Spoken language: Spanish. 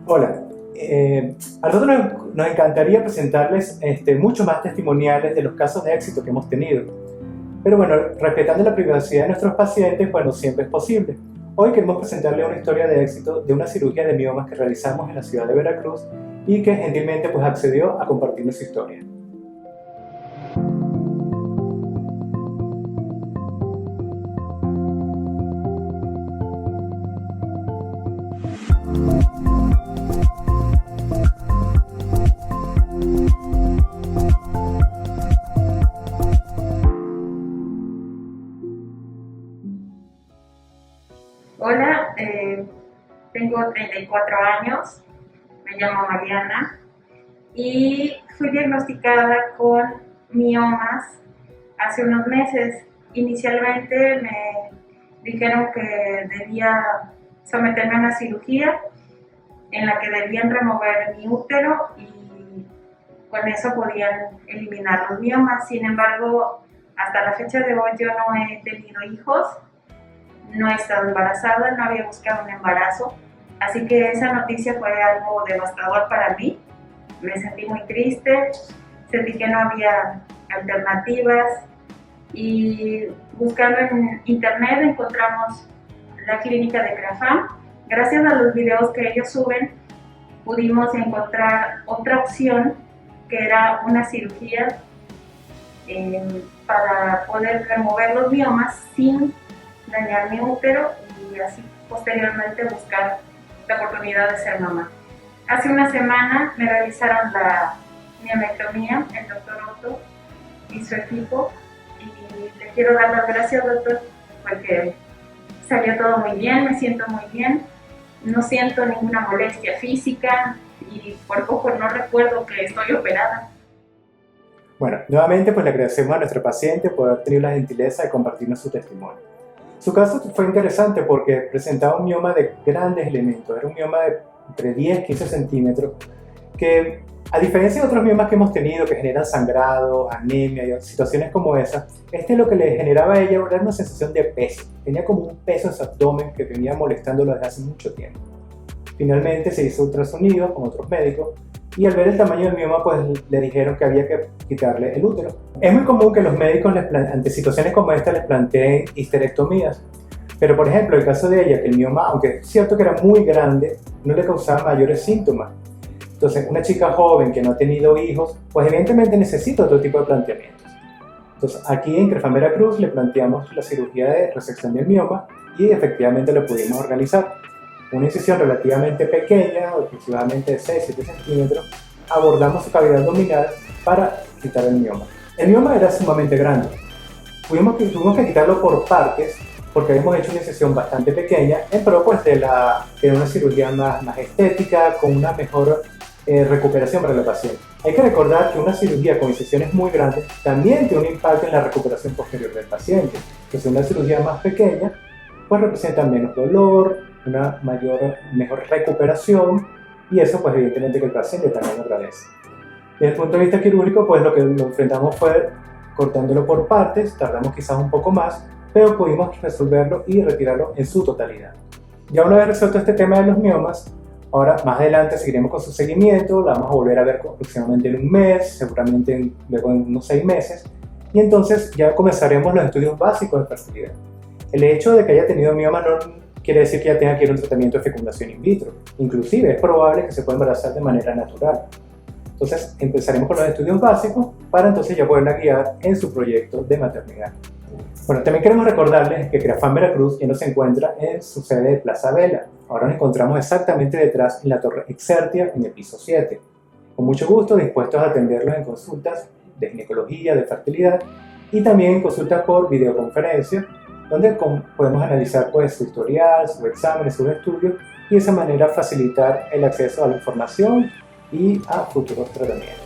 Hola, a nosotros nos encantaría presentarles muchos más testimoniales de los casos de éxito que hemos tenido. Pero bueno, respetando la privacidad de nuestros pacientes, pues no siempre es posible. Hoy queremos presentarles una historia de éxito de una cirugía de miomas que realizamos en la ciudad de Veracruz y que gentilmente pues accedió a compartirnos su historia. Hola, tengo 34 años, me llamo Mariana y fui diagnosticada con miomas hace unos meses. Inicialmente me dijeron que debía someterme a una cirugía en la que debían remover mi útero y con eso podían eliminar los miomas. Sin embargo, hasta la fecha de hoy yo no he tenido hijos. No he estado embarazada, no había buscado un embarazo, así que esa noticia fue algo devastador para mí. Me sentí muy triste, sentí que no había alternativas y buscando en internet encontramos la clínica de Crafam. Gracias a los videos que ellos suben pudimos encontrar otra opción que era una cirugía para poder remover los miomas sin dañar mi útero y así posteriormente buscar la oportunidad de ser mamá. Hace una semana me realizaron la miomectomía, el doctor Otto y su equipo, y le quiero dar las gracias, doctor, porque salió todo muy bien, me siento muy bien, no siento ninguna molestia física y por poco no recuerdo que estoy operada. Bueno, nuevamente pues le agradecemos a nuestra paciente por haber tenido la gentileza de compartirnos su testimonio. Su caso fue interesante porque presentaba un mioma de grandes elementos, era un mioma de entre 10 y 15 centímetros, que a diferencia de otros miomas que hemos tenido que generan sangrado, anemia y situaciones como esa, lo que le generaba a ella era una sensación de peso, tenía como un peso en su abdomen que venía molestándolo desde hace mucho tiempo. Finalmente se hizo ultrasonido con otros médicos y al ver el tamaño del mioma pues le dijeron que había que quitarle el útero. Es muy común que los médicos ante situaciones como esta les planteen histerectomías, pero por ejemplo el caso de ella, que el mioma, aunque es cierto que era muy grande, no le causaba mayores síntomas. Entonces una chica joven que no ha tenido hijos, pues evidentemente necesita otro tipo de planteamientos. Entonces aquí en Crefam Veracruz le planteamos la cirugía de resección del mioma y efectivamente lo pudimos organizar. Una incisión relativamente pequeña, aproximadamente de 6-7 centímetros, abordamos su cavidad abdominal para quitar el mioma. El mioma era sumamente grande. Tuvimos que quitarlo por partes porque habíamos hecho una incisión bastante pequeña en pro pues, de una cirugía más estética, con una mejor recuperación para la paciente. Hay que recordar que una cirugía con incisiones muy grandes también tiene un impacto en la recuperación posterior del paciente. Entonces una cirugía más pequeña pues representa menos dolor, una mejor recuperación y eso pues evidentemente que el paciente también agradece. Desde el punto de vista quirúrgico pues lo que lo enfrentamos fue cortándolo por partes, tardamos quizás un poco más, pero pudimos resolverlo y retirarlo en su totalidad. Ya una vez resuelto este tema de los miomas, ahora más adelante seguiremos con su seguimiento, la vamos a volver a ver aproximadamente en un mes, seguramente luego en unos 6 meses, y entonces ya comenzaremos los estudios básicos de fertilidad. El hecho de que haya tenido mioma no quiere decir que ya tenga que ir a un tratamiento de fecundación in vitro. Inclusive es probable que se pueda embarazar de manera natural. Entonces empezaremos con los estudios básicos para entonces ya poderla guiar en su proyecto de maternidad. Bueno, también queremos recordarles que Crefam Veracruz ya no se encuentra en su sede de Plaza Vela. Ahora nos encontramos exactamente detrás en la Torre Exertia en el piso 7. Con mucho gusto dispuestos a atenderlos en consultas de ginecología, de fertilidad y también en consultas por videoconferencia, donde podemos analizar pues, su historial, sus exámenes, sus estudios y de esa manera facilitar el acceso a la información y a futuros tratamientos.